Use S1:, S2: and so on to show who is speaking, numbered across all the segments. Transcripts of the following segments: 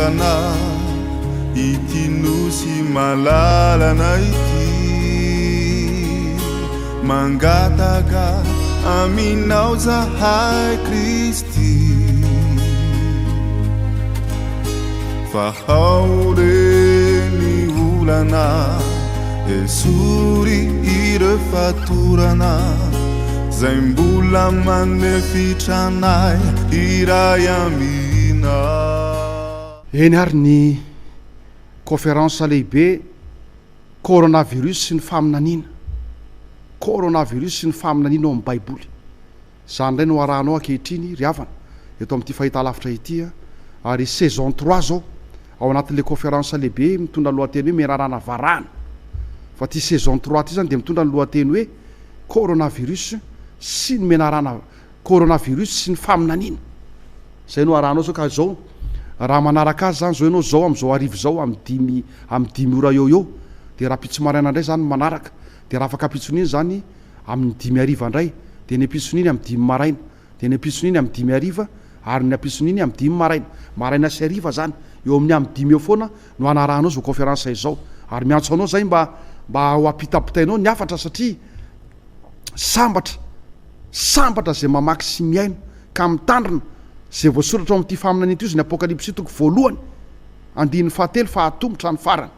S1: olana ity nosy malalana ity mangataka aminao zahay Kristy fa haoreny olana esory ireo fatorana zay mbola manefitranay iray amina.
S2: Eny ary ny conférence lehibe coronavirus sy ny faminaniana, coronavirus sy ny faminaniana ao amin'ny baiboly. Zany indray no arahanao ankehitriny ry havana eto amin'ity fahitalavitra ity ary saison 3 zao ao anatin'le conférence lehibe mitondra ny lohateny hoe menarana varahana. Fa ty saison 3 ty zany dia mitondra ny lohateny hoe coronavirus sy ny menarana coronavirus sy ny faminaniana. Zay no arahanao zao ka zao raha manaraka azy zany zao ianao zao am'izao arivo zao amin'ny dimy ora eo dia raha pitso maraina indray zany manaraka dia raha afaka pitson'iny zany amin'ny 5 ariva indray dia ny apitson'iny amin'ny 5 maraina dia ny apitson'iny amin'ny 5 ariva ary ny apitson'iny amin'ny 5 maraina sy ariva zany eo amin'ny 5 eo foana no anarahanao zao conférence izao ary miantso anao zay mba ho apitapitainao ny afatra satria sambatra zay mamaky sy miaino ka mitandrina zay voasoratra ao amin'ity faminaniana ity izy ny apokalypsy toko voalohany 7 fahatombotra ny farany.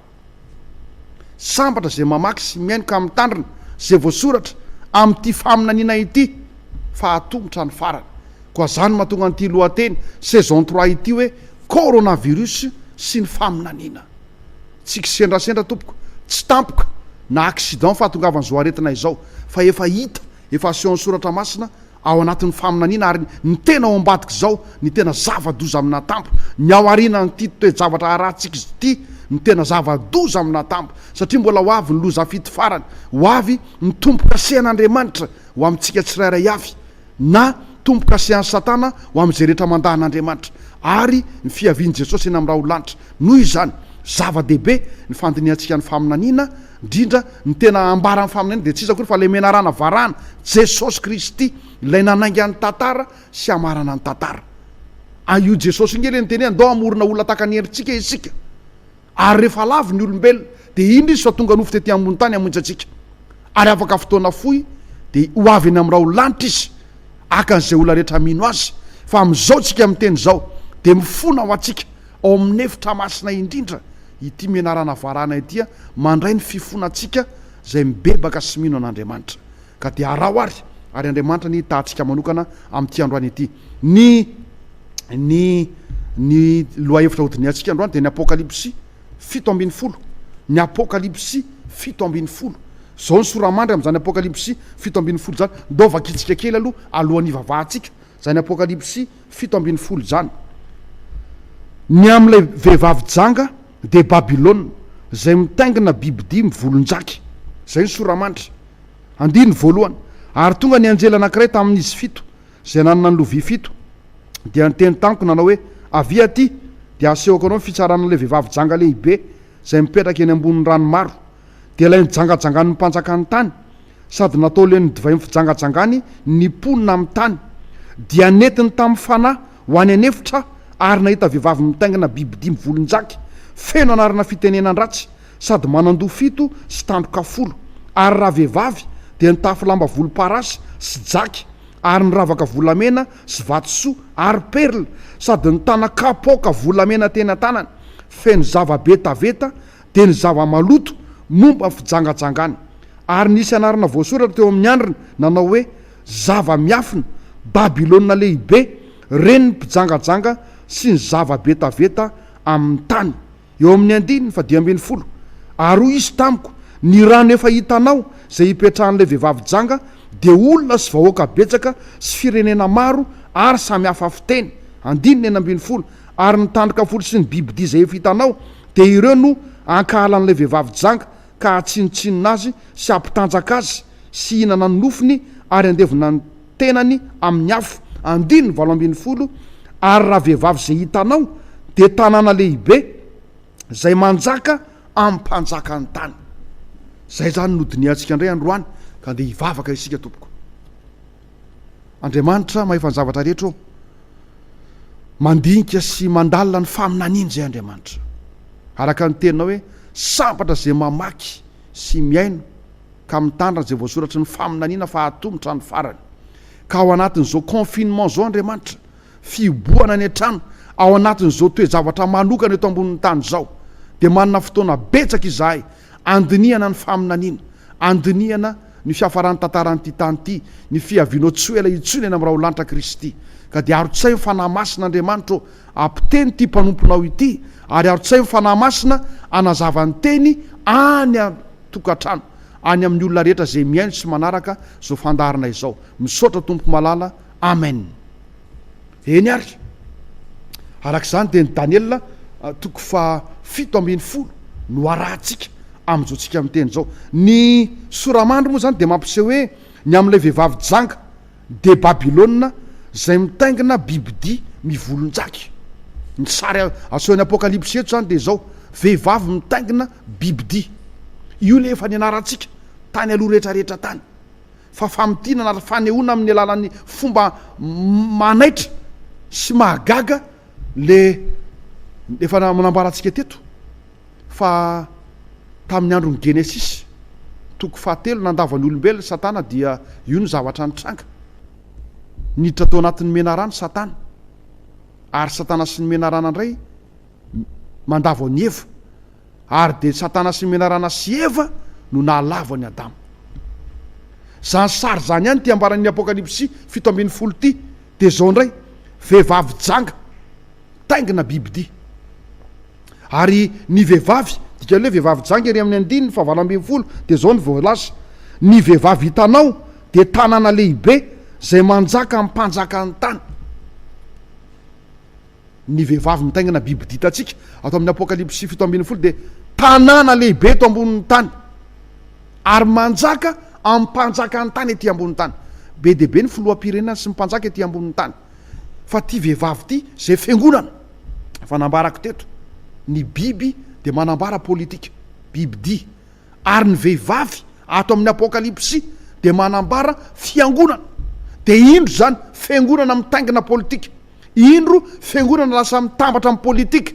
S2: Sambatra zay mamaky sy miaino ka mitandrina zay voasoratra amin'ity faminaniana ity fahatombotra ny farany. Koa zany mahatonga an'ity lohateny saison 3 ity hoe coronavirus sy ny faminaniana. Tsika sendrasendra tompoko, tsy tampoka na accident fahatongavan'izao aretina izao fa efa hita efa aseho soratra masina ao anatin'ny faminaniana ary ny tena ao ambadika zao ny tena zava-doza amina tampo ny ao arina nyty toe-javatra arahantsika ity ny tena zava-doza amina tampo satria mbola ho avy ny loza fity farany ho avy ny tompo-kasehan'Andriamanitra ho amintsika tsirairay avy na tompo-kasehan'ny Satana ho amin'izay rehetra mandahan'Andriamanitra ary ny fiavian'i Jesosy eny amin'ny raha ollanitra. Noho izany zava-dehibe ny fandiniantsika ny faminaniana indrindra ny tena ambaran'ny faminaniana dia tsisa kory fa le menarana varahana Jesosy Kristy ilay nanainga ny tantara sy amarana ny tantara. Io Jesosy ngely ny teny andao amorona olona taka-ny herintsika isika ary rehefa lavy ny olombelona dia indro izy fa tonga nofo tetỳ ambony tany hamonjy atsika ary afaka fotoana fohy dia ho avy eny amin'ny raha olanitra izy akan'izay olona rehetra mino azy fa amin'izao tsika amin'ny teny izao dia mifona ho atsika ao amin'ny efitra masina indrindra ity menarana varahana ity mandray ny fifonantsika zay mibebaka sy mino an'Andriamanitra ka dia arao ary Andriamanitra ny tahantsika manokana amin'ity androany ity. Ny loha hevitra hodiniantsika androany dia ny apokalypsy 7:10, ny apokalypsy 7:10 zao ny soramandry amin'izany apokalypsy 7:10 zany ndao vakitsika kely alohan'ny vavahantsika zany apokalypsy 7:10 zany. Ny amin'ilay vehivavy janga de Babilôna zay mitaingina bibidia mivolonjaky zay ny soramandry 1 ary tonga ny anjely anankiray tamin'izy 7 zay nanana ny lovia 7 dia niteny tamiko nanao hoe avy aty dia asehoko anao ny fitsarana an'ilay vehivavy janga lehibe zay mipetraka eny ambonin'ny rano maro dia ilay nijangajangan'ny mpanjakany tany sady natao le ny divay fijangajangany ny ponina amin'ny tany dia netiny tamin'ny fanahy ho any anefitra ary nahita vehivavy mitaingina bibidia mivolonjaky feno anarana fitenenan ratsy sady manando 7 sy tandroka 10 ary raha vehivavy dia nitafy lamba volomparasy sy jaky ary niravaka volamena sy vatosoa ary perla sady nitana kapoka volamena teny an-tanany feno zava-be taveta dia ny zava-maloto momba fijangajangany ary nisy anarana voasoratra teo amin'ny andriny nanao hoe zava-miafina Babilôna lehibe reny ny mpijangajanga sy ny zava-be taveta amin'ny tany. Eo amin'ny 9 ary hoy izy tamiko ny rano efa hitanao zay hipetrahan'ilay vehivavy janga dia olona sy vahoaka betsaka sy firenena maro ary samy hafa fiteny 9 ary ny tandroka 10 sy ny bibidia zay efa hitanao dia ireo no ankahalan'ilay vehivavy janga ka hatsinotsinona azy sy ampitanjaka azy sy hihinana ny nofony ary andevina ny tenany amin'ny afo 9 ary raha vehivavy zay hitanao dia tanàna lehibe zay manjaka amin'ny mpanjaka ny tany. Zay zany nodiniantsika indray androany ka dia hivavaka isika. Tompoko Andriamanitra mahefa ny zavatra rehetra mandinika sy mandalina ny faminaniany zay Andriamanitra. Araka ny teninao hoe sambatra zay mamaky sy miaino ka mitandra zay voasoratra ny faminaniana fa atombotra ny farany. Ka ao anatin'izao confinement zao Andriamanitra, fiboana ny an-trano, ao anatin'izao toe-javatra manokana eto ambonin'ny tany zao, dia manana fotoana betsaka izahay andiniana ny faminaniana, andiniana ny fiafarany tantaranyity tany ity, ny fiavianao tsy ela itsony eny amin'raha ho lanitra Kristy. Ka dia arotsay ny fanahy masina Andriamanitra ampiteny ty mpanomponao ity, ary arotsay ny fanahy masina anazavany teny any a-tokantrano, any amin'ny olona rehetra zay miaino sy manaraka zao fandarina izao. Misaotra tompo malala. Amen. Eny ary arak'izany dia ny Daniela 7:70 no arahantsika amin'izao tsika amin'ny teny zao. Ny soramandry moa zany dia mampiseho hoe ny amin'ilay vehivavy janga de Babilôna zay mitaingina bibidia mivolonjaky. Ny sary asehony Apokalipsy eto zany dia zao, vehivavy mitaingina bibidia. Io le efa nianarantsika tany aloha rehetrarehetra tany, fa famitina na fanehoana amin'ny alalan'ny fomba manaitra sy mahagaga le efa manambarantsika teto fa tamin'ny andron'ny Genesis 7 nandavany olombelona Satana dia io ny zavatra nitranga. Niditra tao anatin'ny menarano Satana, ary Satana sy ny menarana indray mandava ny Eva, ary de Satana sy ny menarana sy Eva no nahalava ny Adama. Zany sary zany ihany ty ambaran'ny Apokalipsy 7:70 ty, de zao ndray vehivavy janga taingina bibidia. Ary ny vehivavy, dika le vehivavy janga ery amin'ny 9:20 de zao ny voalaza: ny vehivavy hitanao de tanàna lehibe zay manjaka mpanjaka ny tany. Ny vehivavy mitaingina bibidia tatsika ato amin'ny Apokalipsy 7:70 de tanàna lehibe eto ambonin'ny tany, ary manjaka ampanjaka ny tany ety ambonin'ny tany. Be de be ny filoham-pirenena sy mpanjaka ety ambonin'ny tany. Fa ty vehivavy ty zay fiangonana, fa nambarako teto, ny biby de manambara politika, bibidia, ary ny vehivavy ato amin'ny Apokalipsy de manambara fiangonana. De indro zany fiangonana mitaingina politika, indro fiangonana lasa mitambatra amin'ny politika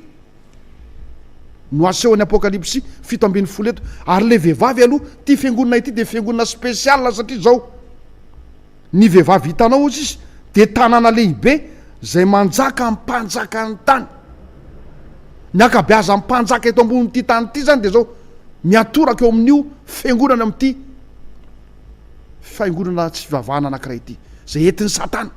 S2: no asehony Apokalipsy 7:70 eto. Ary le vehivavy aloha ty fiangonana ity de fiangonana spesiala, satria zao ny vehivavy hitanao ozy izy de tanàna lehibe zay manjaka mpanjaka ny tany. Ny akabeaza mpanjaka eto ambonin'ity tany ity zany de zao miatoraka eo amin'io fiangonana amin'ity fiangonana tsy fivavahana anankiray ity zay entin'ny Satana.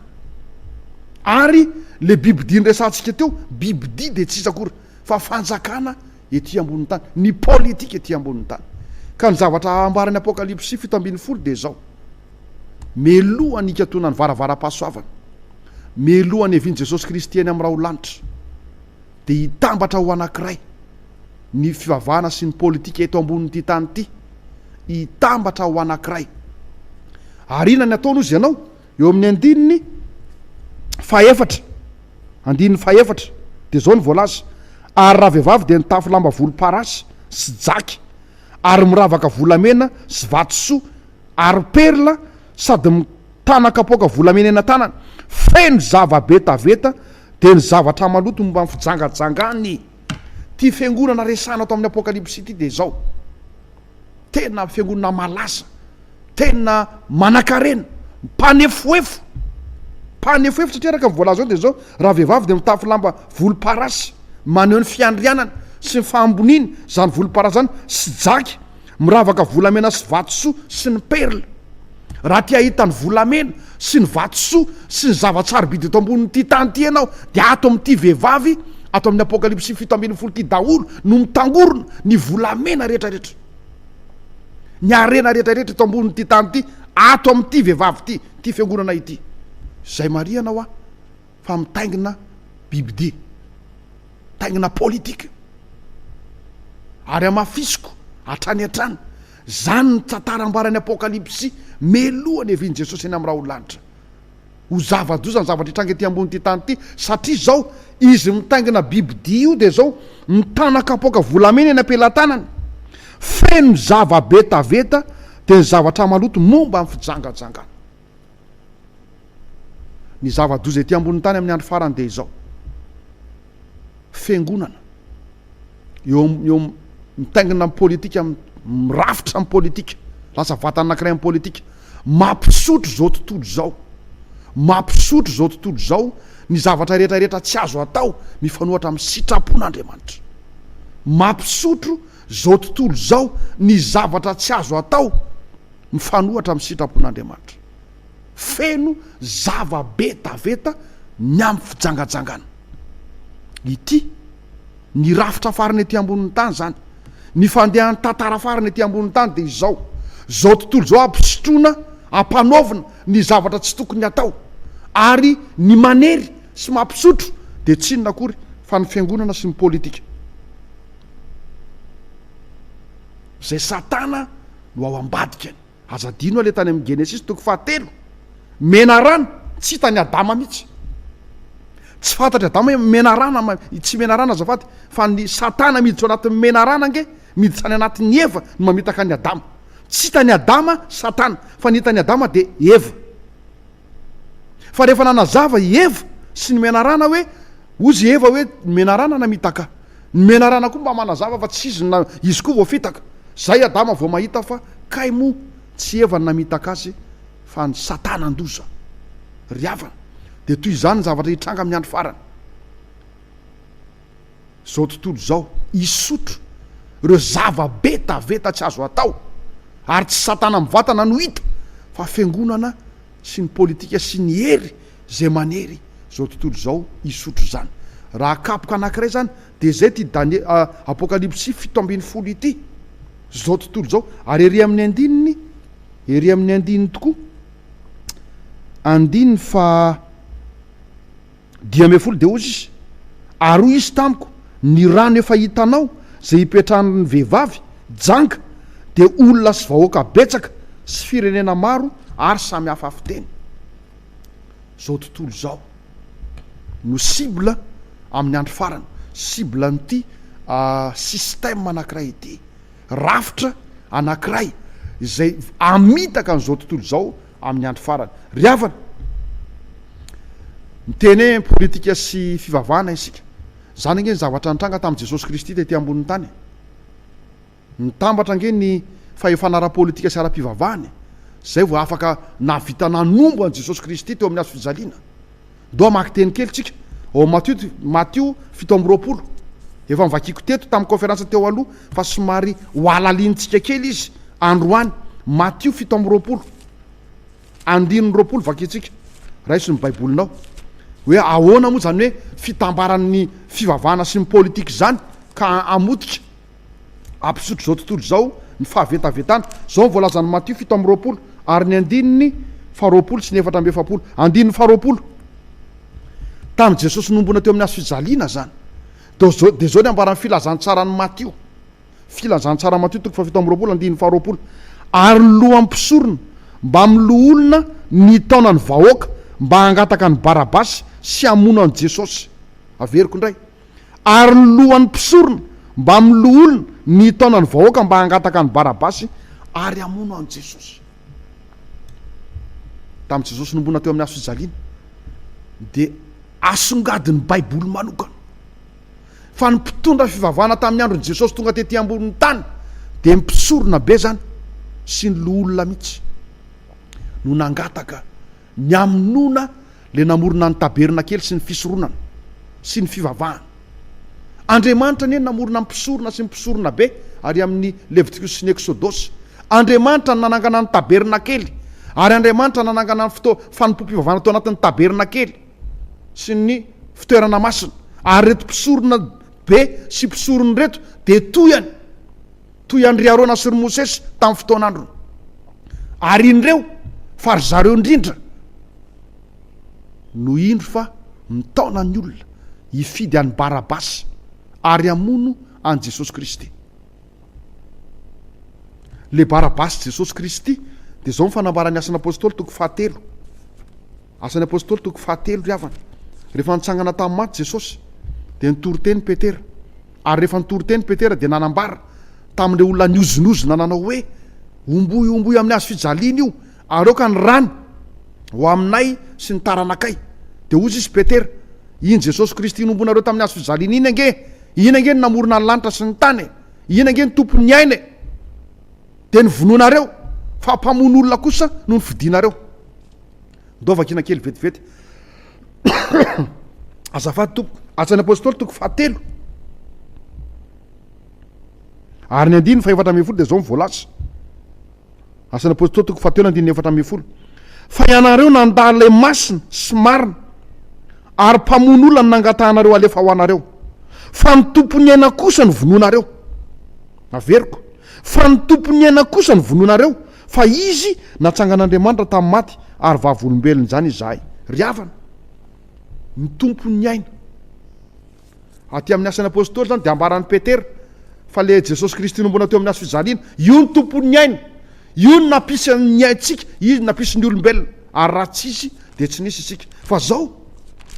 S2: Ary le bibidia nresantsika teo, bibidia de tsy isakora fa fanjakana ety ambonin'ny tany, ny politika ety ambonin'ny tany. Ka ny zavatra ambaran'ny Apokalipsy 7:70 de zao: melohany ikatona ny varavara-pahasoavana, melohany eviany Jesosy Kristy eny amin'raha ho lanitra, de hitambatra ho anankiray ny fivavahana sy ny politika eto ambonin'ity tany ity, hitambatra ho anankiray. Ary inona ny ataony ozy ianao eo amin'ny andininy faefatra de zao ny voalaza: ary raha vehivavy de nitafy lamba volomparasy sy jaky, ary miravaka volamena sy vatosoa, ary perla, sady mitana kapoaka volamena eny an-tanany, feno zava-betaveta de ny zavatra maloto momba ny fijangajangany. Ty fiangonana resana ato amin'ny Apokalipsy ity de zao tena fiangonana malaza, tena manan-karena, mpanefoefo satria araka voalaza zao de zao: raha vehivavy de mitafy lamba volomparasy maneho ny fiandrianana sy ny fahamboniny, zany volomparasy zany, sy jaky, miravaka volamena sy vatosoa sy ny perla. Raha ty ahitany volamena sy ny vatosoa sy ny zavatsarobidy eto ambonin'ity tany ty ianao, de ato amin'ity vehivavy ato amin'ny Apokalipsy 7:70 ty daholo no mitangorona ny volamena rehetrarehetra, ny arena rehetrarehetra eto ambonin'ity tany ty, ato amin'ity vehivavy ty, ty fiangonana ity. Zay Maria anao a fa mitaingina bibidia, taingina politika, ary amafisiko hatrany hatrany. Zany ny tantara-ambaran'ny Apokalipsy melohany eviany Jesosy eny amin'raha ho lanitra. Ho zava-doza ny zavatra hitranga ety ambonin'ity tany ity, satria zao izy mitaingina bibidia io de zao mitana kapoaka volamena eny ampelantanany, feno zava-betaveta de ny zavatra maloto momba amin'ny fijangajangana. Ny zava-doza ety ambonin'ny tany amin'ny andro farany de izao: fiangonana eo mitaingina politika mirafitra amin'ny politika lasa vatana anankiray amin'ny politika mampisotro zao tontolo zao mampisotro zao tontolo zao ny zavatra rehetrarehetra tsy azo atao mifanohatra amin'ny sitrapon'Andriamanitra mampisotro zao tontolo zao ny zavatra tsy azo atao mifanohatra amin'ny sitrapon'Andriamanitra feno zava-betaveta ny amin'ny fijangajangana ity ny rafitra farany ety ambonin'ny tany zany ny fandehan'ny tantara farany ety ambonin'ny tany de izao tontolo zao ampisotroana ampanaovina ny zavatra tsy tokony atao ary ny manery sy mampisotro de tsy inona akory fa ny fiangonana sy ny politika zay satana no ao ambadikany azadino le tany amin'ny Genesis 3 mena rano tsy hitany Adama mihitsy tsy fantatry Adama hoe mena rana tsy mena rana azafady fa ny satana miditra anatin'ny mena rana nge miditra any anatin'ny Eva no mamitaka ny Adama tsy hitany Adama satana fa ny hitany Adama de Eva fa rehefa nanazava i Eva sy ny mena rana hoe ozy Eva hoe mena rana namitaka ny mena rana koa mba manazava fa tsy izy koa vao fitaka zay Adama vao mahita fa kay mo tsy Eva namitaka azy fa ny satana andoza riavana de toy izany zavatra hitranga amin'ny andro farany zao tontolo zao isotro ireo zava-betaveta tsy azo atao ary tsy satana mivatana no hita fa fiangonana sy ny politika sy ny hery zay manery zao tontolo zao isotro zany raha kapoka anankiray zany de zay ty Apokalipsy 7:10 ity zao tontolo zao ary ery amin'ny andininy tokoa andininy fa 10 de ozy izy ary hoy izy tamiko ny rano efa hitanao zay hipetrahan'ny vehivavy janga de olona sy vahoaka betsaka sy firenena maro ary samy hafa fiteny zao tontolo zao no cible amin'ny andro farany cible n'ity système anankiray ity rafitra anankiray izay amitaka an'izao tontolo zao amin'ny andro farany riavana miteny politika sy fivavahana isika zany nge ny zavatra nitranga tamin'i Jesosy Kristy tety ambonin'ny tany nitambatra nge ny fahefanara-politika sy ara-pivavahany zay vao afaka navita nanombo an' Jesosy Kristy teo amin'ny azo fijaliana ndo amaky teny kely tsika ao Matthieu 7:20 efa mivakiko teto tamin'ny conférence teo aloha fa somary hoalalintsika kely izy androany Matthieu 7:20 20 vakitsika raisy ny baibolinao hoe ahoana moa zany hoe fitambaran'ny fivavahana sy ny politika zany ka amotika ampisotro zao tontolo zao ny fahavetavetana zao voalazany Matthieu 7:20 ary ny andininy 20 sy ny 4:70 andininy 20 tamin'ny Jesosy nombona teo amin'ny azo fijaliana zany de zao ny ambaran'ny filazantsarany Matthieu filazantsara Matthieu 7:20 andininy 20 ary loha ampisorona mba miloa olona ny taona ny vahoaka mba hangataka ny Barabasy sy hamono an' Jesosy averiko indray ary lohan'ny mpisorona mba miloa olona ny taona ny vahoaka mba hangataka ny Barabasy ary hamono an' Jesosy tamin'ny Jesosy nombona teo amin'ny azo fijaliana de asongadiny baiboly manokana fa ny mpitondra fivavahana tamin'ny andron'i Jesosy tonga tety ambonin'ny tany de mpisorona be zany sy ny loa olona mihitsy no nangataka ny aminona le namorona ny taberna kely sy ny fisoronana sy ny fivavahana Andriamanitra ny namorona ny mpisorona sy ny mpisorona be ary amin'ny Leviticus sy ny Exodosy Andriamanitra nanangana ny taberna kely ary Andriamanitra nanangana ny fanompom-pivavahana tao anatin'ny taberna kely sy ny fitoerana masina ary reto mpisorona be sy mpisorony reto de toy andry Arona sy ry Mosesy tamin'ny fotoan'androny ary in'ireo fa ry zareo indrindra no indro fa mitaona ny olona hifidy an'ny Barabasy ary hamono an' Jesosy Kristy le Barabasy Jesosy Kristy de zao mifanambarany asan'ny apôstôly 7 asan'ny apôstôly 7 riavana rehefa nitsangana tamin'ny maty Jesosy de nitory-teny Petera ary rehefa nitory-teny Petera de nanambara tamin'le olona niozonozona nanao hoe omboy amin'ny azo fijaliana io areo ka ny rany ho aminay sy ny taranakay de ozy izy Petera iny Jesosy Kristy nombonareo tamin'ny azo fizaliana ina nge namorona ny lanitra sy ny tany ina nge ny tompony aina de ny vononareo fa mpamono olona kosa no ny fidinareo ndovakina kely vetivety azafady tompo asan'ny apôstôly toko fahatelo ary ny andiny fa efatra ambin'ny folo de zao mivoalasa asan'ny apôstôly toko fahatelo andiny efatra ambin'ny folo fa ianareo nandale masina sy marina ary mpamono olona ny nangatahanareo alefa ho anareo fa ny tompony aina kosa ny vononareo averiko fa ny tompony aina kosa ny vononareo fa izy natsangan'Andriamanitra tamin'ny maty ary vavolombelona zany izahay ryavana ny tompony aina aty amin'ny asan'ny apôstôly zany de ambaran'ny Petera fa le Jesosy Kristy nombona teo amin'ny azo fizaliana io ny tompony aina io ny napisany aintsika izy napisy ny olombelona ary raha tsisy de tsy nisy isika fa zao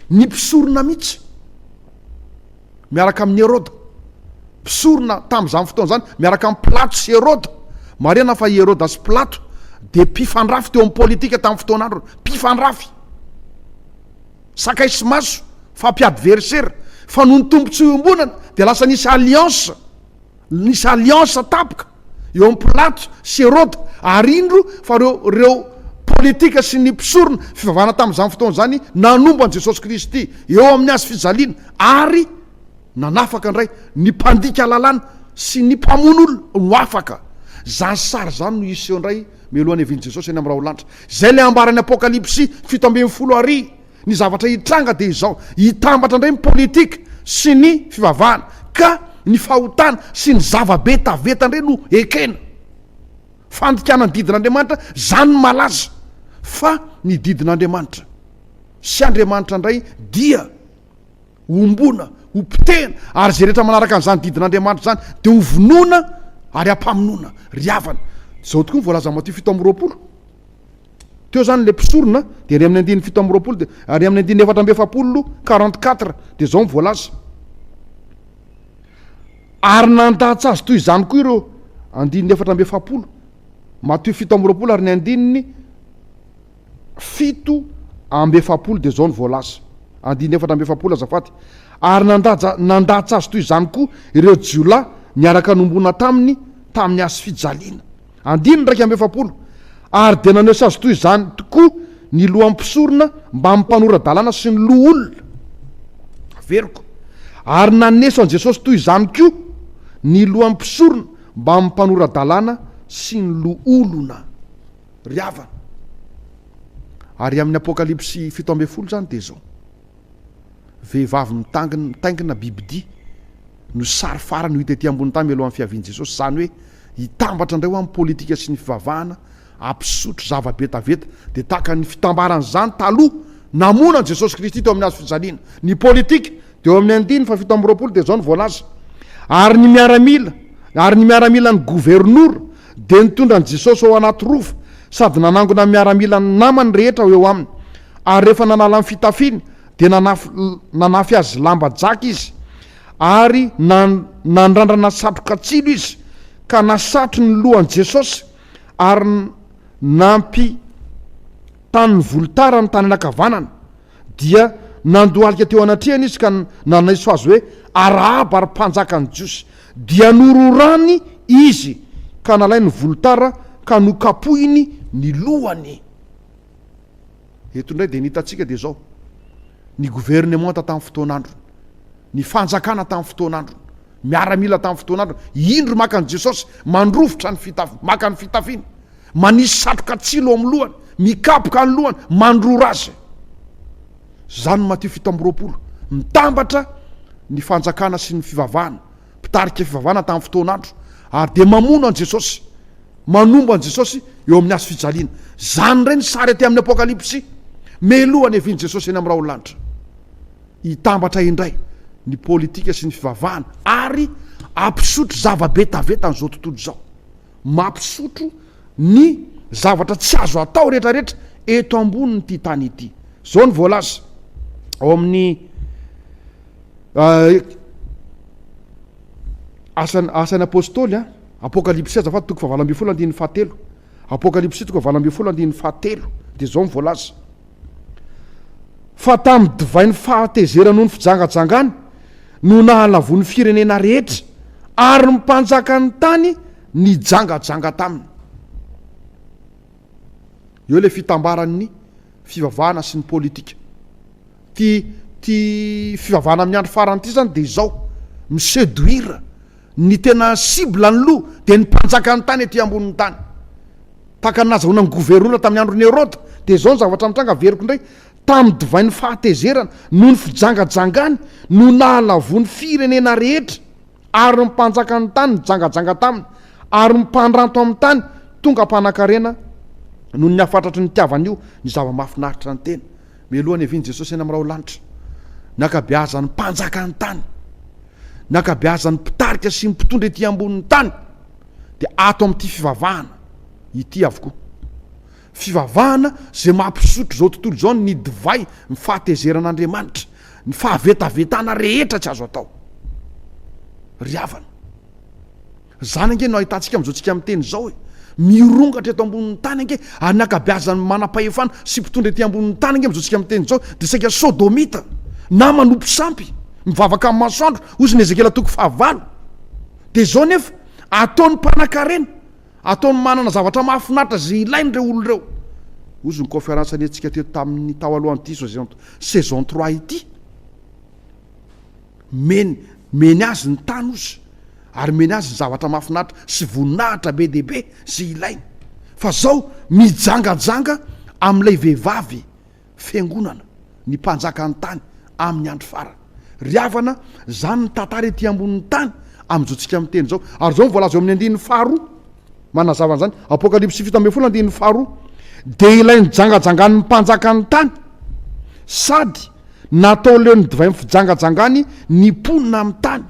S2: ny mpisorona mihitsy miaraka amin'ny Herôda mpisorona tamin'izany fotoana zany miaraka amin'ny Pilato sy Herôda marena fa Herôda sy Pilato de mpifandrafy teo amin'ny politika tamin'ny fotoan'andro mpifandrafy sakay sy maso fampiadversera fa noho ny tombotsy ombonana de lasa nisy alliance tapoka eo amin'ny Pilato sy Herôda ary indro fa reo politika sy ny mpisorona fivavahana tamin'izany fotoana zany nanomba an Jesosy Kristy eo amin'ny azo fizaliana ary nanafaka ndray ny mpandika lalàna sy ny mpamon'olona no afaka zany sary zany no iseo ndray melohan'ny evin'i Jesosy eny amin'ny raha olanitra zay le ambaran'ny apokalipsy 7:10 ny zavatra hitranga de izao hitambatra ndray ny politika sy ny fivavahana ka ny fahotana sy ny zavabe taveta ndray no ekena fandikana ny didin'Andriamanitra zany ny malaza fa ny didin'Andriamanitra sy Andriamanitra ndray dia ombona ompitena ary zay rehetra manaraka an'izany didin'Andriamanitra zany de ho vonona ary ampamonona ryavana zao tokoa voalaza Matthieu 7:20 teo zany le mpisorona de ary amin'ny andiny 7:20 de ary amin'ny andiny 4:44 de zao mivoalaza ary nandatsy azy toy izany koa ireo andiny 4:40 Matthieu 7:20 ary ny andininy 7:40 de zao ny voalaza andiny 4:40 azafady ary nandatsy azy toy izany koa ireo jiolahy niaraka nombona tamin'ny azo fijaliana andiny 1:40 ary de nanesy azy toy izany tokoa ny lohan'ny mpisorona mba mimpanora-dalàna sy ny loha olona veriko ary nanesy an Jesosy toy izany koa ny lohan'ny mpisorona mba mimpanora-dalàna sy ny loha olona ryavana ary amin'ny apokalipsy 7:10 zany de zao vehivavy mitaingina bibidia no sary farany ho hita ety ambony tany melohan'ny fiavian'i Jesosy zany hoe hitambatra indray ho amin'ny politika sy ny fivavahana ampisotro zavabetaveta de tahaka ny fitambarany zany taloha namona an Jesosy Kristy teo amin'ny azo fijaliana ny politika de eo amin'ny andiny fa 7:20 de zao ny voalaza ary ny miaramila ny gouvernoura de nitondra an Jesosy ao anaty rova sady nanangona miaramila ny namany rehetra eo aminy ary rehefa nanala ny fitafiny de nanafy azy lamba-jaka izy ary nandrandrana satroka tsilo izy ka nasatro ny lohan'i Jesosy ary nampy tany volotara ny tany anakavanana dia nandohalika teo anatrehany izy ka nanaiso azy hoe arahaba ary mpanjaka ny jiosy dia nororany izy ka nalay ny volotara ka nokapohiny ny lohany eto indray de nitatsika de zao ny gouvernementa tamin'ny fotoan'andro ny fanjakana tamin'ny fotoan'andro miaramila tamin'ny fotoan'andro indro maka an Jesosy mandrofotra maka ny fitafiny manisy satroka tsilo amin'ny lohany mikapoka ny lohany mandrora azy zany Matthieu 7:20 mitambatra ny fanjakana sy ny fivavahana mpitarika fivavahana tamin'ny fotoan'andro ary de mamono an Jesosy manombo an Jesosy eo amin'ny azo fijaliana zany ndray ny sary aty amin'ny apokalipsy melohany evin'i Jesosy eny amin'ny raha olanitra hitambatra indray ny politika sy ny fivavahana ary ampisotro zavabetaveta n'izao tontolo zao mampisotro ny zavatra tsy azo atao rehetrarehetra eto amboniny ty tany ity zao ny voalaza ao amin'ny asan'ny apôstôly apokalipsy azafady toko 7:7 apokalipsy toko 7:7 de zao ny voalaza fa tamin'ny divainy fahatezerana noho ny fijangajangany no nahalavon'ny firenena rehetra ary mimpanjaka ny tany ny jangajanga taminy. eo le fitambaran'ny fivavahana sy ny politika. ty fivavahana amin'ny andro farany ty zany de zao miseduire ny tena cible ny loha de ny mpanjaka ny tany ety ambonin'ny tany. taka ny nazahona ny gouvernora tamin'ny andro ny Herode de zao ny zavatra mitranga veriko indray tamin'ny divainy fahatezerana noho ny fijangajangany no nahalavon'ny firenena rehetra ary mimpanjaka ny tany mijangajanga taminy ary mipandranto amin'ny tany tonga mpanankarena noho ny afatratry ny tiavan'io ny zava-mahafinaritra ny tena. Mialohany aviny Jesosy eny amin'irao lanitra nakabeazany mpanjaka ny tany, nakabeazany mpitarika sy mpitondra ety ambonin'ny tany de ato amin'ity fivavahana ity avokoa. Fivavahana zay mampisotro zao tontolo zao ny divay ny fahatezeran'Andriamanitra, ny fahavetavetana rehetra tsy azo atao. Riavana. Zany ange no ahitantsika am'izao tsika miteny zao hoe mirongatra eto ambonin'ny tany ange ary nakabeazany manam-pahefana sy mpitondra ety ambonin'ny tany ange am'izao tsika miteny zao de saika sodomita na manompo sampy mivavaka amin'ny masoandro ozy ny Ezekela 5 de zao nefa ataony mpanan-karena, ataony manana zavatra mahafinaritra zay ilainy reo olo reo. Ozy ny conférence anetsika teto tamin'ny tao alohan'ity saison 3 ity meny azy ny tany ozy ary meny azy ny zavatra mahafinaritra sy voninahitra be dehibe zay ilainy. Fa zao mijangajanga amin'ilay vehivavy fiangonana ny mpanjaka ny tany amin'ny andro farany. Riavana zany ny tantara ety ambonin'ny tany am'izao tsika miteny zao. Ary zao mivolaza eo amin'ny andininy faharoa manazava an'izany Apocalypse 7:2 de ilainy jangajangany mpanjaka ny tany sady natao leo ny divay fijangajangany ny ponina amin'ny tany.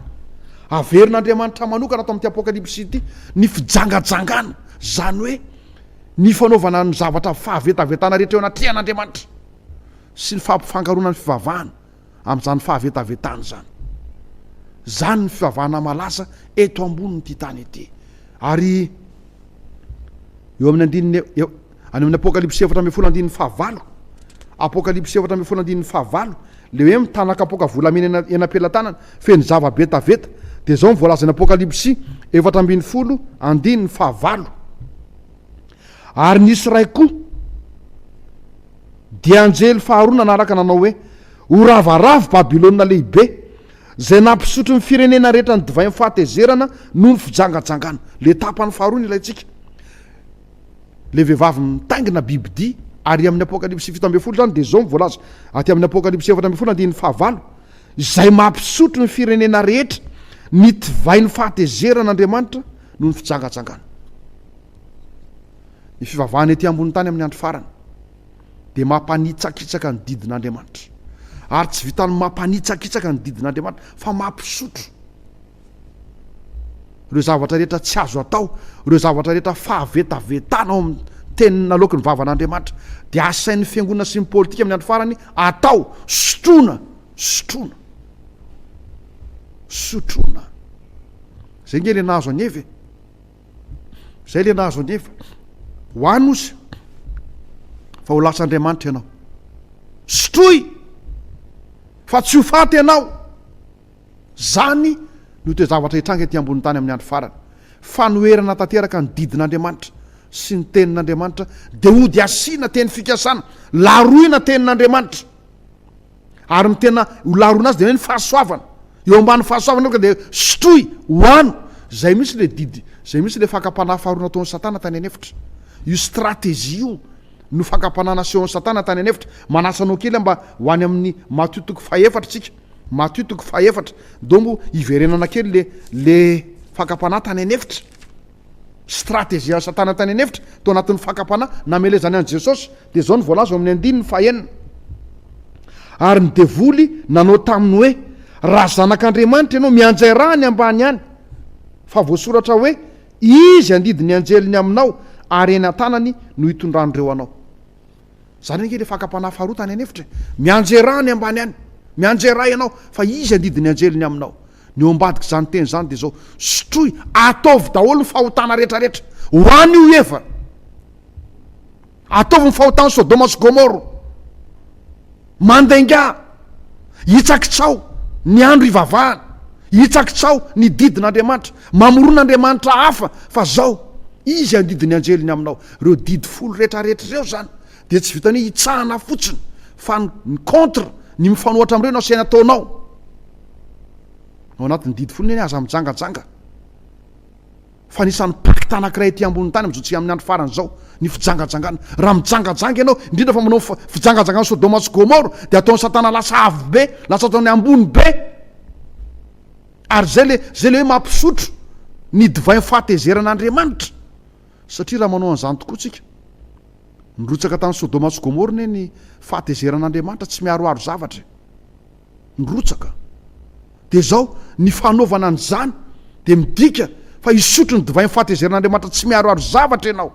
S2: Averin'Andriamanitra manokana atao amin'ity Apocalypse ity ny fijangajangana, zany hoe ny fanaovana ny zavatra fahavetavetana rehetra eo anatrihan'Andriamanitra sy ny fampifangaroana ny fivavahana amin'izany fahavetavetana zany. Zany ny fivavahana malaza eto ambonin'ity tany ity. Ary eo amin'ny andininy any amin'ny Apocalypse 7:15 Apocalypse 7:15 le hoe mitanaka apoka volamena eny am-pelantanana feny zava-betaveta de zao mivolaza ny Apocalypse 7:15 ary nisy ray koa dia anjely faharoa nanaraka nanao hoe ho ravaravo Babilôna lehibe zay nampisotro ny firenena rehetra ny divay fahatezerana noho ny fijangajangana. Le tapany faharoa ny ilayntsika le vehivavy mitaingina bibidia. Ary amin'ny Apocalypse 7:10 zany de zao mivolaza aty amin'ny Apocalypse 7:15 zay mampisotro ny firenena rehetra ny divainy fahatezeran'Andriamanitra noho ny fijangajangana. Ny fivavahana ety ambonin'ny tany amin'ny andro farany de mampanitsakitsaka ny didin'Andriamanitra. Ary tsy vitany mampanitsakitsaka ny didin'Andriamanitra fa mampisotro ireo zavatra rehetra tsy azo atao, ireo zavatra rehetra fahavetavetana ao amin'ny teny naloky ny vavan'Andriamanitra de asain'ny fiangonana sy ny politika amin'ny andro farany atao sotrona. Zay nge le nahazo aneva, zay le nahazo aneva ho any ozy fa ho lasa Andriamanitra ianao, sotroy fa tsy ho faty ianao. Zany no toe zavatra hitranga ety ambonin'ny tany amin'ny andro farany. Fanoherana tanteraka ny didin'Andriamanitra sy ny tenin'Andriamanitra de ody asiana teny fikasana, laroina tenin'Andriamanitra ary mitena ho laroina azy de hoe ny fahasoavana eo ambany fahasoavana ka de sotroy hoano. Zay misy le didy, zay misy le fakapanahy faharoa nataon'ny Satana tany anefitra. Io stratégie io no fakapanana seon'ny Satana tany anefitra. Manasanao kely mba ho any amin'ny Matthieu 4 tsika, Matthieu 4 dombo iverenana kely le fakapanahy tany anefitra. Stratégie Satana tany anefitra tao anatin'ny fakapanahy namelezany an' Jesosy de zao ny voalaza amin'ny andininy 9. Ary ny devoly nanao taminy hoe raha zanak'Andriamanitra ianao mianjay rahany ambany any, fa voasoratra hoe izy andidiny anjeliny aminao ary eny an-tanany no hitondrandreo anao. Zany ange le fakapanahy faharoa tany anefitra, mianjay rahany ambany any, mianjay raha ianao fa izy andidiny anjeliny aminao. Ny eo ambadiky zany teny zany de zao sotroy ataovy daholo ny fahotana rehetrarehetra ho any io efa, ataovy ny fahotana Sodoma sy Gomoro mandainga hitsakitsao ny andro ivavahana, hitsakitsao ny didin'Andriamanitra, mamoron'Andriamanitra hafa fa zao izy andidiny anjeliny aminao. Reo didy folo rehetrarehetra reo zany de tsy vitany hitsahana fotsiny fa ny contre ny mifanohatra am'ireo nao saina ataonao ao anatin'ny didy folo ny aza mijangajanga. Fa nisan'ny pacte anankiray ety ambony tany am'izao amin'ny andro farany zao ny fijangajangana. Raha mijangajanga ianao indrindra fa manao fijangajangana Sodoma sy Gomora de ataon'ny Satana lasa avo be, lasa ataony ambony be. Ary zay le hoe mampisotro ny divay fahatezeran'Andriamanitra. Satria raha manao an'izany tokoa tsika, nirotsaka tany Sodoma sy Gomora ny fahatezeran'Andriamanitra tsy miaroaro zavatra, nirotsaka. De zao ny fanaovana an'izany de midika fa isotro ny divay fahatezeran'Andriamanitra tsy miaroaro zavatra ianao.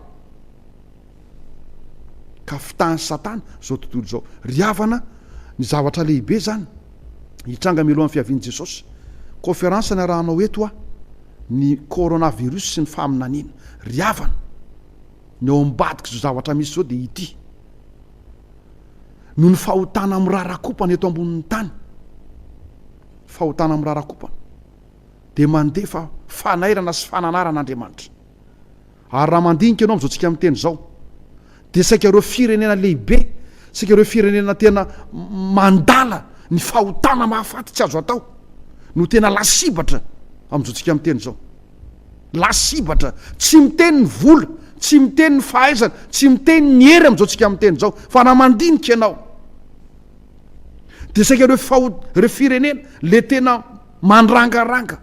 S2: Ka fitahan'ny Satana zao tontolo zao, riavana ny zavatra lehibe zany hitranga mialohan'ny fiavian'i Jesosy. Conférence ny rahanao eto ny coronavirus sy ny faminaniana, riavana ny ao ambadika zao zavatra misy zao de ity no ny fahotana amin'ny rarakopana eto ambonin'ny tany. Fahotana amin'ny rarakopana de mandefa fanairana sy fananaran'Andriamanitra. Ary raha mandinika ianao am'izao tsika amin'ny teny zao de saika reo firenena lehibe, saika reo firenena tena mandala ny fahotana mahafaty tsy azo atao no tena lasibatra am'izao tsika amin'ny teny zao. Lasibatra, tsy miteny ny vola, tsy miteny ny fahaizana, tsy miteny ny hery am'izao tsika amin'ny teny zao, fa raha mandinika ianao de saika reo firenena le tena mandrangaranga,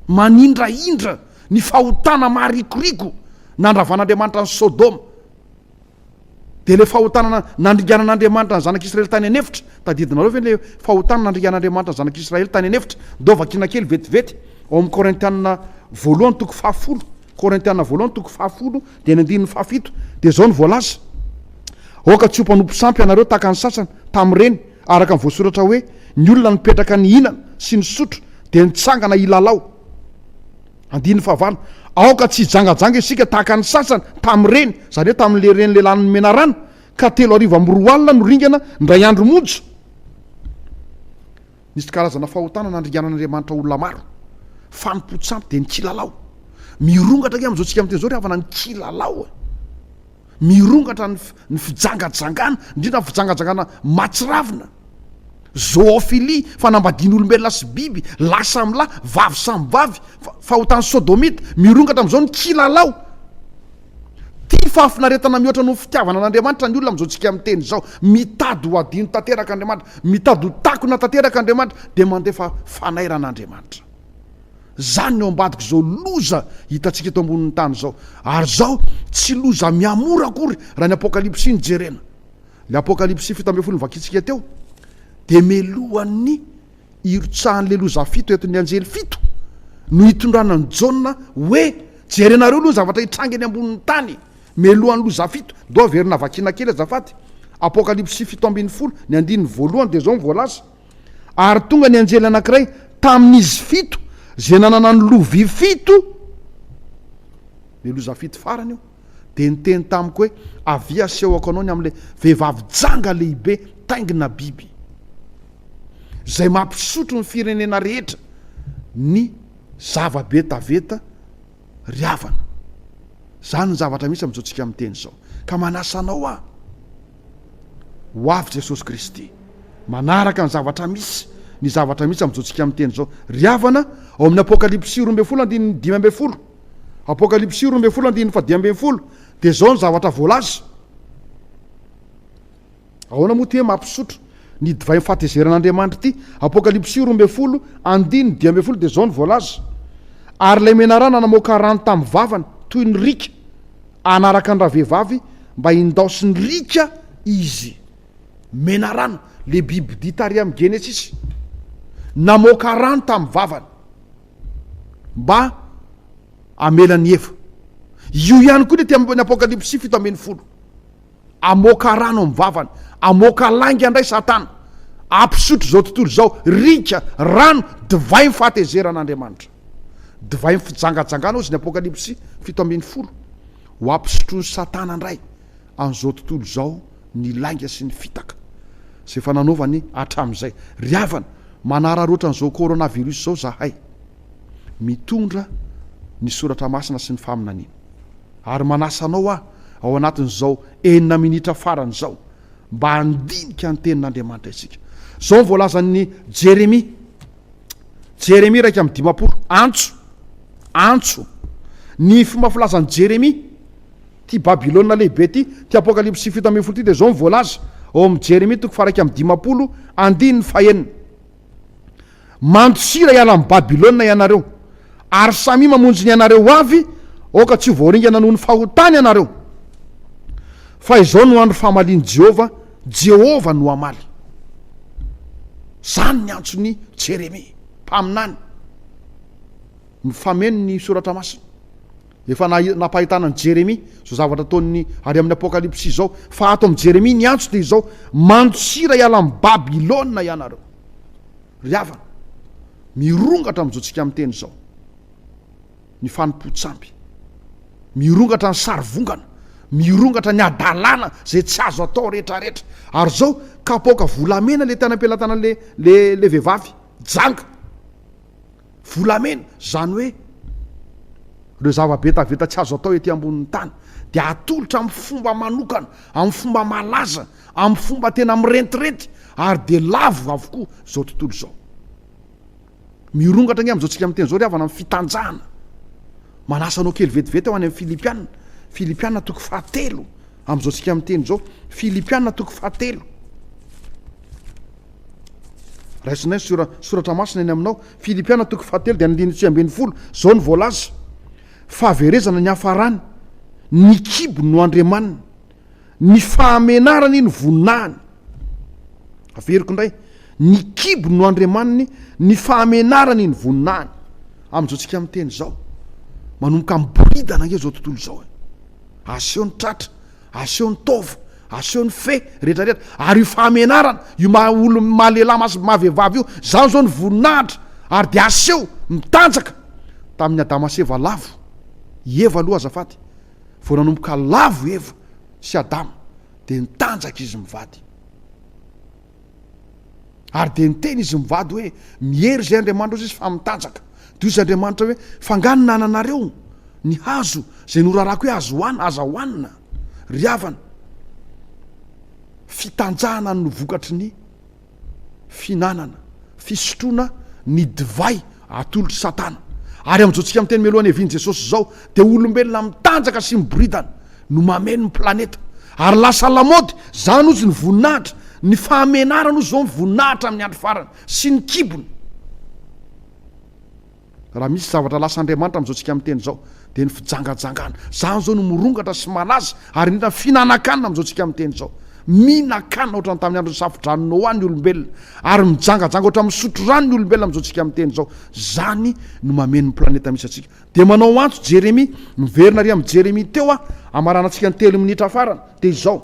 S2: manindraindra ny fahotana maharikoriko nandravan'Andriamanitra ny Sodoma, de le fahotana nandringanan'Andriamanitra ny zanak'Israely tany anefitra. Tadidinareo ve le fahotana nandringan'Andriamanitra ny zanak'Israely tany anefitra? Dao vakina kely vetivety ao amin'ny Korintianina voalohany toko 10, Korintianina voalohany toko 10 de ny 17 de zao ny voalaza: aoka tsy ho mpanompo sampy ianareo tahaka ny sasany tamin'ireny, araka ny voasoratra hoe ny olona nipetraka ny hinana sy ny sotro de nitsangana ilalao. 15, aoka tsy jangajanga isika tahaka ny sasany tamin'ireny, zany hoe tamin'le reny lehilahy mena rano, ka 3:10 no ringana ndray andro monjo. Nisy karazana fahotana nandringanan'Andriamanitra olona maro, fanompo-tsampy de ny kilalao. Mirongatra ke am'izao tsika am'teny zao riavana ny kilalao, mirongatra ny fijangajangana, indrindra fijangajangana matsiravina, zoophilie, fanambadian'olombelona sy biby, lahy samy lahy, vavy samy vavy, fahotany sodomita, mirongatra am'izao ny kilalao. Ty fahafinaretana mihoatra no fitiavana an'Andriamanitra ny olona am'izao tsika am'teny zao, mitady ho adino tanteraka Andriamanitra, mitady ho takona tanteraka Andriamanitra de mandefa fanairan'Andriamanitra. Zany no ambadiko zao loza hitatsika eto ambonin'ny tany zao. Ary zao tsy loza miamora akory raha ny Apokalipsy ny jerena. Le Apokalipsy 7 vakitsika teo de melohan'ny irotsahan'le loza fito eto ny anjely fito no hitondranany Jauna hoe jerenareo loha zavatra hitrangany ambonin'ny tany, melohan'ny loza fito. Do averina vakina kely azafady. Apokalipsy 7 ny 1 de zao mivoalaza: ary tonga ny anjely anankiray tamin'izy fito zay nanana ny lovia fito, le loza fito farany io, de niteny tamiko hoe avia asehoko anao ny am'le vehivavy janga lehibe taingina biby, zay mampisotro ny firenena rehetra ny zava-betaveta riavana. Zany ny zavatra misy am'izao tsika am'teny zao. Ka manasanao ho avy Jesosy Kristy, manaraka ny zavatra misy, ny zavatra misy am'izao tsika am'teny zao riavana. Ao amin'ny Apokalipsy 12:15, Apokalipsy 12:15 de zao ny zavatra voalaza. Ahoana moa ty hoe mampisotro ny divay fahatezeran'Andriamanitra ty? Apokalipsy 12:15 de zao ny voalaza: ary lay menarana namoaka rano tamin'ny vavany toy ny rika, anaraka ny ravehivavy mba hindaosy ny rika izy. Menarano, le biby dita ary amin'ny Genesis, namoaka rano tamin'ny vavany mba amelany eva. Io ihany koa le ty amin'ny Apokalipsy 7, amoaka rano amin'ny vavany, amoaka lainga andray Satana, ampisotro zao tontolo zao rika, rano, divay fahatezeran'Andriamanitra, divay fijangajangana ozy ny Apokalipsy 7, ho ampisotro ny Satana ndray an'izao tontolo zao ny lainga sy ny fitaka zay fa nanaovany hatramin'izay. Ry havana, manararoatra n'izao coronavirus zao zahay, mitondra ny soratra masina sy ny faminaniana, ary manasanao ao anatin'izao 9 minitra farany zao mba handinika ny tenin'Andriamanitra isika. Zao ny voalazan'ny Jérémie 1:20, antso ny fomba filazan'ny Jérémie ty Babilôna lehibe ty Apocalypse 7:10 ty, de zao ny voalaza ao amin'ny Jérémie 1:20, mantsira hiala amin'ny Babilôna ianareo, ary samy mamonjy ny ianareo avy, oka tsy voaringana noho ny fahotany ianareo, fa izao no andro famaliany Jehova no amaly. Zany ny antsony Jérémie mpaminany ny fameno ny soratra masina. Efa nampahitanany Jérémie zao zavatra ataony ary amin'ny Apocalypse zao, fa ato amin'ny Jérémie ny antso de izao, mantsira hiala amin'ny Babilôna ianareo. Ry havana, mirongatra amin'izao tsika amin'ny teny zao ny fanompo-tsampy, mirongatra ny sarivongana, mirongatra ny adalana zay tsy azo atao rehetrarehetra. Ary zao kapoka volamena le tany ampelatana le vehivavy janga volamena, zany hoe reo zava-betaveta tsy azo atao ety ambonin'ny tany de atolotra amin'ny fomba manokana, amin'ny fomba malaza, amin'ny fomba tena mirentirety, ary de lavo avokoa zao tontolo zao. Mirongatra nge am'izao tsika amin'ny teny zao ry havana, amin'ny fitanjahana. Manasanao kely vetivety ao any amin'ny Filipiana 7 am'izao tsika amin'ny teny zao, Filipiana 7. Raisinay soratra masina eny aminao, Filipiana 7 de 9:20, zao ny voalaza: fahaverezana ny hafarany, ny kibo no andremaniny, ny fahamenarany ny voninahiny. Averiko indray, ny kibo no andremaniny, ny fahamenarany ny voninahiny. Am'izao tsika amin'ny teny zao, manomboka miboridana nge zao tontolo zao, aseho ny tratra, aseho ny tova, aseho ny fe rehetrarehetra, ary io fahamenarana io olo mahalehilahy mahavehivavy io, zany zao ny voninahitra, ary de aseho mitanjaka tamin'ny Adama sy Eva lavo. Eva aloha azafady, vao nanomboka lavo Eva sy Adama de nitanjaka izy mivady, ary de niteny izy mivady hoe mihery zay Andriamanitra izy fa mitanjaka. De izy Andriamanitra hoe fangano nananareo ny hazo zay norarako hoe aza hoanina. Ry havana, fitanjahana no vokatry ny finanana, fisotroana ny divay atolotry Satana. Ary am'izao tsika amin'ny teny melohan'ny eviany Jesosy zao, de olombelona mitanjaka sy miboridana no mameno ny planeta, ary lasa lamody. Zany ozy ny voninahitra, ny fahamenarana ozy zao ny voninahitra amin'ny andro farany sy ny kibony. Raha misy zavatra lasa Andriamanitra am'izao tsika amin'ny teny zao, de ny fijangajangana. Zany zao no mirongatra sy malaza, ary indrindra finanankanina am'izao tsika amin'ny teny zao. Mihinan-kanina ohatrany tamin'ny andro safo-drano Noa ny olombelona, ary mijangajanga ohatry misotro rano ny olombelona am'izao tsika amin'ny teny zao. Zany no mameno ny planeta misy atsika. De manao antso Jérémie, miverina ry amin'ny Jérémie teo amaranantsika ny 3 minitra farany, de izao: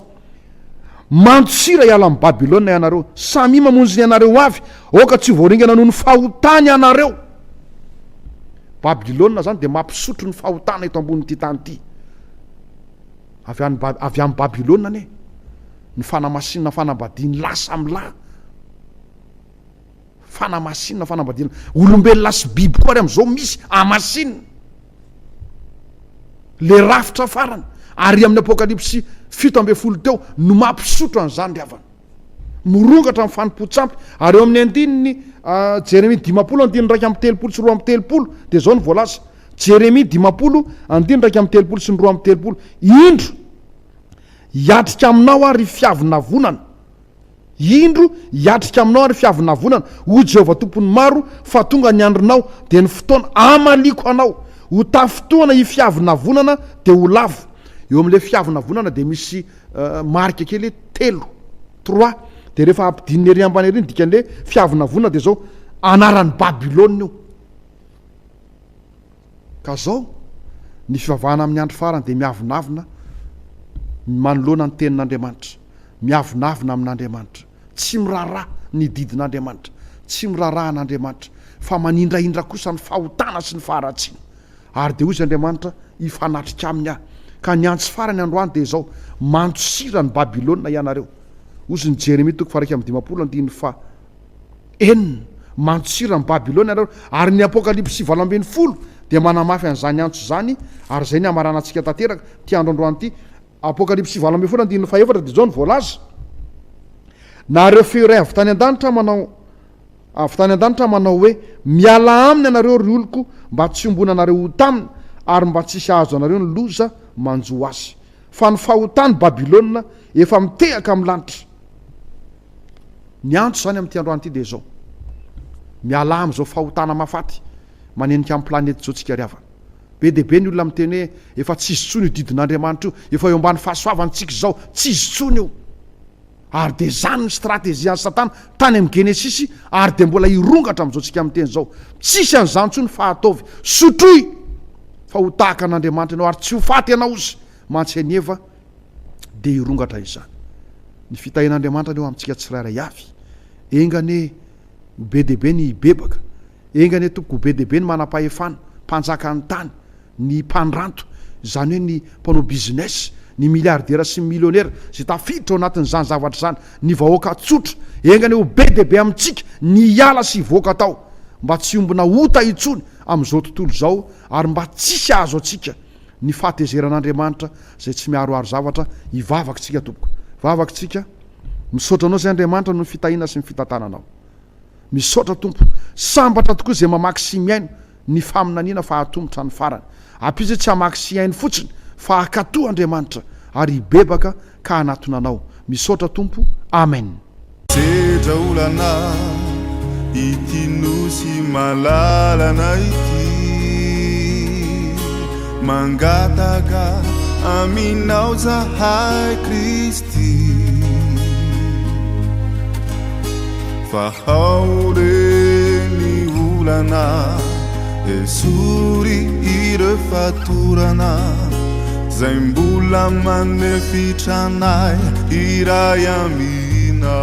S2: mantsira hiala amin'ny Babilôna ianareo, samy mamonjy ny ianareo avy, oka tsy voaringana noho ny fahotany ianareo. Babilôna zany de mampisotro ny fahotana eto ambonin'ity tany ity. Avy amin'ny Babilôna ne ny fanamasinina fanambadiany lasa am'la, fanamasinina fanambadiana olombelona sy biby koa ry am'izao misy amasinina le rafitra farany. Ary amin'ny Apocalypse 7:10 teo no mampisotro an'izany ry havana, morongatra amin'ny fanompo-tsampy. Ary eo amin'ny andininy Jérémie 10:1-3:30 sy 2:30 de zao ny voalaza: Jérémie 10:1-3:30 sy 2:30, indro hiatrika aminao ary fiavinavonana, indro hiatrika aminao ary fiavinavonana, ho Jehovah tompony maro, fa tonga ny andronao de ny fotoana amaliko anao, ho tafotoana i fiavinavonana de ho lavo. Eo amin'le fiavinavonana de misy marika kely 3, de rehefa ampidininy ery ambany ery dikan'le fiavinavonana de zao anaran'ny Babilôna io. Ka zao ny fivavahana amin'ny andro farany de miavinavina manoloana ny tenin'Andriamanitra, miavinavina amin'Andriamanitra, tsy miraharaha ny didin'Andriamanitra, tsy mirarahan'Andriamanitra, fa manindraindra kosa ny fahotana sy ny faharatsiana. Ary de hoy izy Andriamanitra hifanatrika aminy ahy, ka ny antsy farany androany de zao: mantsira ny Babilôna ianareo, ozy ny Jeremia toko faraika amin'ny 50 fa enina mantsira ny Babilônia areo ary ny apokalipsy 7 dia manamafy an'izany antso zany ary zay ny amaranantsika tanteraka ty androandroany ty apokalipsy 7 dia zao ny voalaza nareo feo ray avy tany an-danitra manao hoe miala aminy anareo ry oloko mba tsy ombona anareo ho taminy ary mba tsisy ahazo anareo ny loza manjo azy fa ny fahotany Babilôna efa mitehaka amin'ny lanitra. Ny antso zany amin'ity androany ity dia zao miala am'izao fahotana mafaty manenika amin'ny planety zao tsika riavana be dia be ny olona miteny hoe efa tsy izy tsony io didin'Andriamanitra io efa eo ambany fahasoavantsika zao tsy izy tsony io ary dia zany ny stratégie Satana tany amin'ny Genesisy ary dia mbola irongatra amin'izao tsika amin'ny teny zao tsisy an'izany tsony fahatovy sotroy fa ho tahaka an'Andriamanitra ianao ary tsy ho faty ianao izy mantsy anieva dia irongatra izany. Ny fitahin'Andriamanitra eo amintsika tsirairay avy engane be dia be ny bebaka engane tompoko be dia be ny manam-pahefana mpanjaka ny tany ny mpanranto zany hoe ny mpanao business ny miliardera sy millionnaire zay tafiditra ao anatin'izany zavatra zany ny vahoaka tsotra engane ho be dia be amintsika ny hiala sy hivoaka tao mba tsy ombona ota itsony amin'izao tontolo zao ary mba tsisy azo atsika ny fahatezeran'Andriamanitra zay tsy miaroaro zavatra hivavakytsika tompoko vavakytsika misaotra anao zay Andriamanitra no ny fitahina sy ny fitantananao misaotra tompo sambatra tokoa zay mamaky sy miaino ny faminaniana fa hatombotra ny farany ampizy tsy hamaky sy haino fotsiny fa hakatoa Andriamanitra ary hibebaka ka hanatonanao misaotra tompo amen.
S1: Sedra olana ity nosy malalana ity mangataka aminao zahay Kristy fa ao reny olana esory ireo fatorana zay mbola manefitra anay iray amina